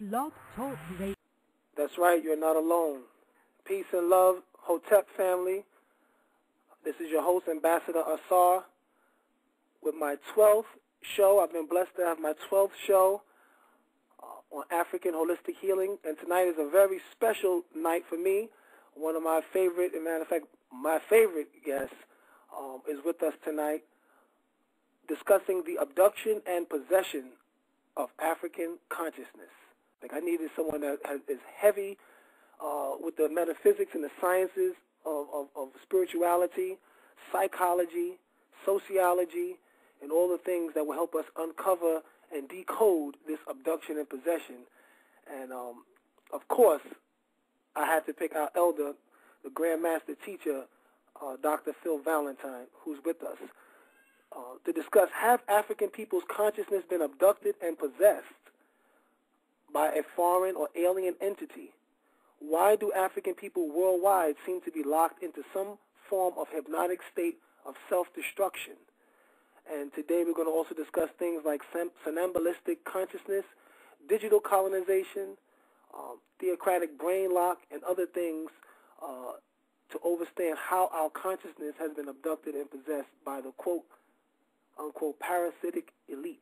Blog Talk Radio. That's right, you're not alone. Peace and love, Hotep family. This is your host, Ambassador Ausar, with my 12th show. I've been blessed to have my 12th show on African holistic healing, and tonight is a very special night for me. One of my favorite, as a matter of fact, my favorite guest is with us tonight, discussing the abduction and possession of African consciousness. Like, I needed someone that is heavy with the metaphysics and the sciences of spirituality, psychology, sociology, and all the things that will help us uncover and decode this abduction and possession. And, of course, I had to pick our elder, the Grand Master Teacher, Dr. Phil Valentine, who's with us, to discuss, have African people's consciousness been abducted and possessed by a foreign or alien entity? Why do African people worldwide seem to be locked into some form of hypnotic state of self-destruction? And today we're going to also discuss things like somnambulistic consciousness, digital colonization, theocratic brain lock, and other things to understand how our consciousness has been abducted and possessed by the quote-unquote parasitic elite.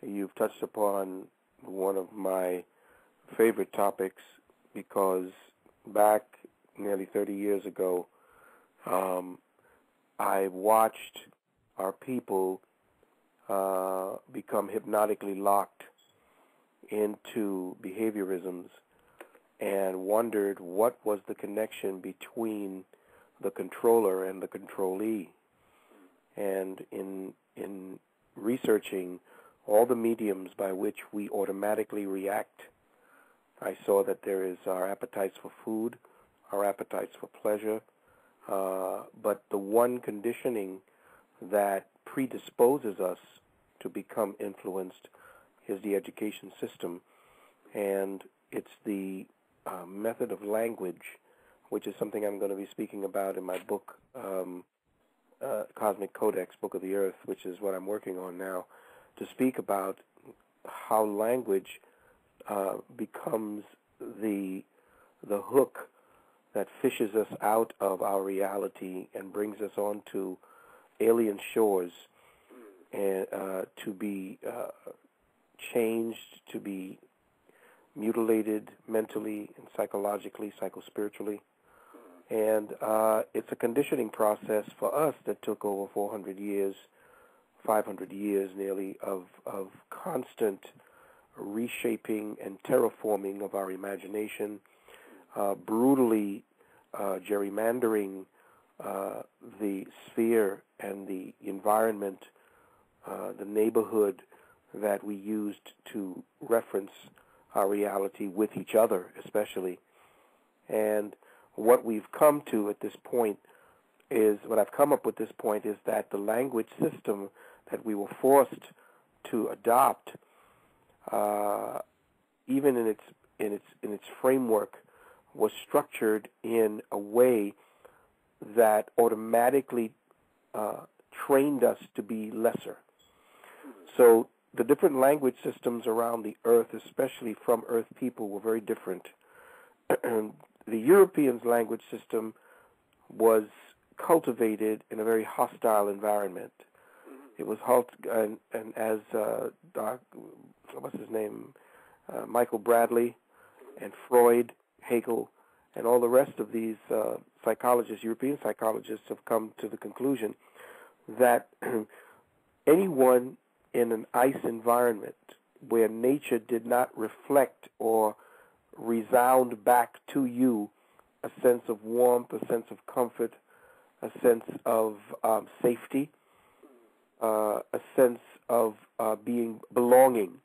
You've touched upon one of my favorite topics, because back nearly 30 years ago, I watched our people become hypnotically locked into behaviorisms and wondered what was the connection between the controller and the controllee. And in researching all the mediums by which we automatically react, I saw that there is our appetites for food, our appetites for pleasure, but the one conditioning that predisposes us to become influenced is the education system, and it's the method of language, which is something I'm going to be speaking about in my book, Cosmic Codex, Book of the Earth, which is what I'm working on now, to speak about how language becomes the hook that fishes us out of our reality and brings us onto alien shores, and to be changed, to be mutilated mentally and psychologically, psychospiritually. And it's a conditioning process for us that took over 400 years, 500 years nearly, of constant reshaping and terraforming of our imagination, brutally gerrymandering the sphere and the environment, the neighborhood that we used to reference our reality with each other, especially. And what we've come to at this point is, what I've come up with this point is that the language system that we were forced to adopt, even in its framework, was structured in a way that automatically trained us to be lesser. So the different language systems around the earth, especially from earth people, were very different. The Europeans' language system was cultivated in a very hostile environment. It was and as what's his name, Michael Bradley and Freud, Hegel, and all the rest of these psychologists, European psychologists, have come to the conclusion that anyone in an ice environment where nature did not reflect or resound back to you a sense of warmth, a sense of comfort, a sense of safety, a sense of belonging,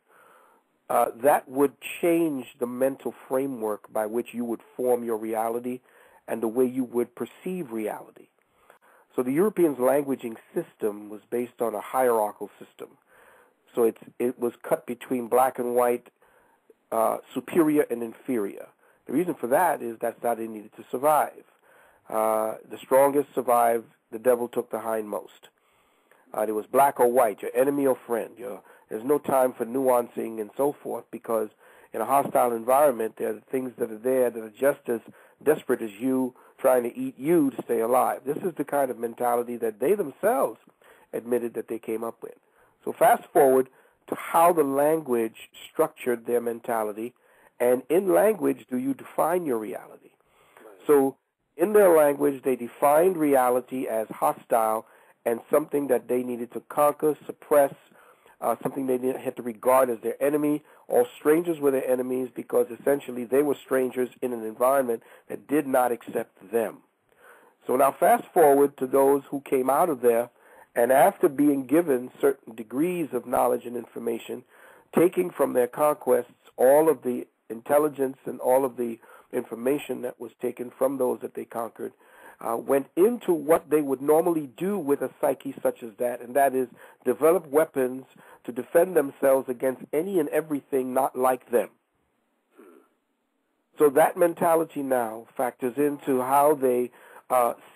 that would change the mental framework by which you would form your reality and the way you would perceive reality. So the Europeans' languaging system was based on a hierarchical system. So it was cut between black and white, superior and inferior. The reason for that is that's how they needed to survive. The strongest survived, the devil took the hindmost. It was black or white, your enemy or friend. There's no time for nuancing and so forth, because in a hostile environment, there are things that are there that are just as desperate as you trying to eat you to stay alive. This is the kind of mentality that they themselves admitted that they came up with. So fast forward to how the language structured their mentality, and in language do you define your reality. So in their language, they defined reality as hostile and something that they needed to conquer, suppress, something they had to regard as their enemy. All strangers were their enemies because essentially they were strangers in an environment that did not accept them. So now fast forward to those who came out of there, and after being given certain degrees of knowledge and information, taking from their conquests all of the intelligence and all of the information that was taken from those that they conquered, went into what they would normally do with a psyche such as that, and that is develop weapons to defend themselves against any and everything not like them. So that mentality now factors into how they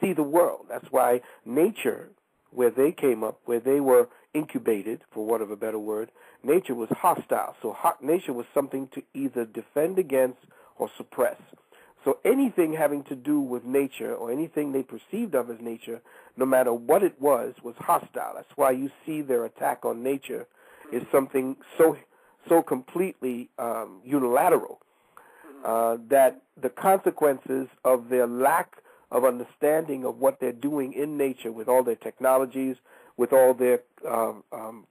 see the world. That's why nature, where they came up, where they were incubated, for want of a better word, nature was hostile. So nature was something to either defend against or suppress. So anything having to do with nature, or anything they perceived of as nature, no matter what it was hostile. That's why you see their attack on nature is something so completely unilateral that the consequences of their lack of understanding of what they're doing in nature, with all their technologies, with all their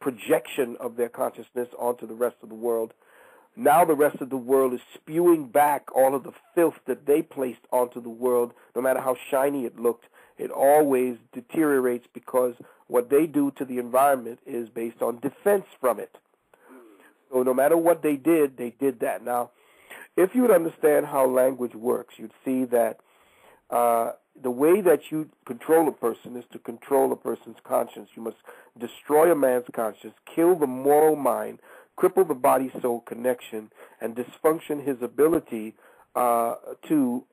projection of their consciousness onto the rest of the world. Now the rest of the world is spewing back all of the filth that they placed onto the world. No matter how shiny it looked, it always deteriorates, because what they do to the environment is based on defense from it. So no matter what they did that. Now, if you would understand how language works, you'd see that the way that you control a person is to control a person's conscience. You must destroy a man's conscience, kill the moral mind, cripple the body-soul connection, and dysfunction his ability to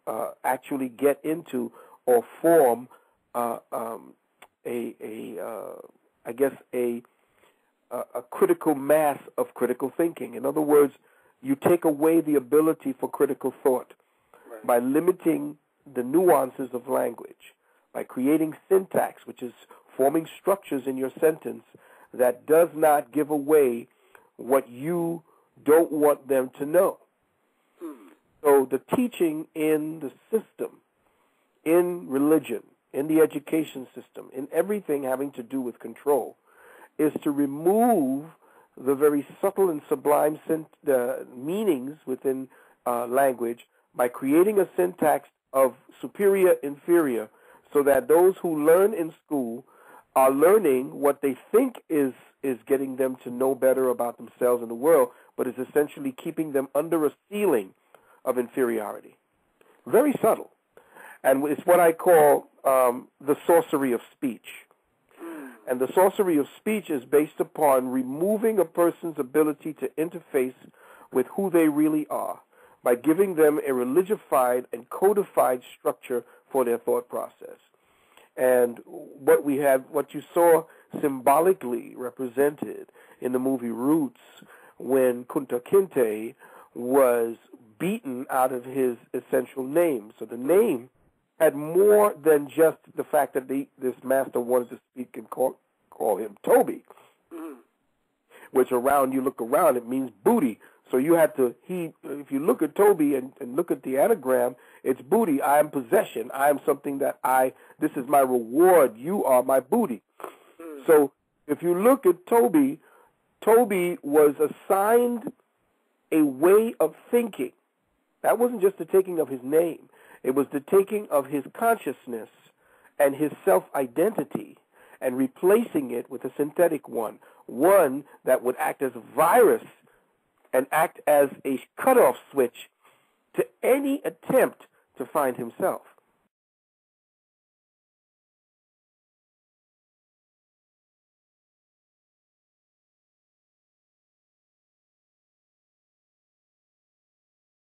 actually get into or form a critical mass of critical thinking. In other words, you take away the ability for critical thought by limiting the nuances of language, by creating syntax, which is forming structures in your sentence that does not give away what you don't want them to know. So the teaching in the system, in religion, in the education system, in everything having to do with control, is to remove the very subtle and sublime meanings within language by creating a syntax of superior, inferior, so that those who learn in school are learning what they think is getting them to know better about themselves and the world, but is essentially keeping them under a ceiling of inferiority. Very subtle. And it's what I call the sorcery of speech. And the sorcery of speech is based upon removing a person's ability to interface with who they really are by giving them a religified and codified structure for their thought process. And what you saw symbolically represented in the movie Roots, when Kunta Kinte was beaten out of his essential name. So the name had more than just the fact that this master wanted to speak and call him Toby, which you look around, it means booty. So you had to, if you look at Toby and look at the anagram, it's booty. I am possession. I am something that this is my reward. You are my booty. So if you look at Toby was assigned a way of thinking. That wasn't just the taking of his name. It was the taking of his consciousness and his self-identity and replacing it with a synthetic one that would act as a virus and act as a cutoff switch to any attempt to find himself.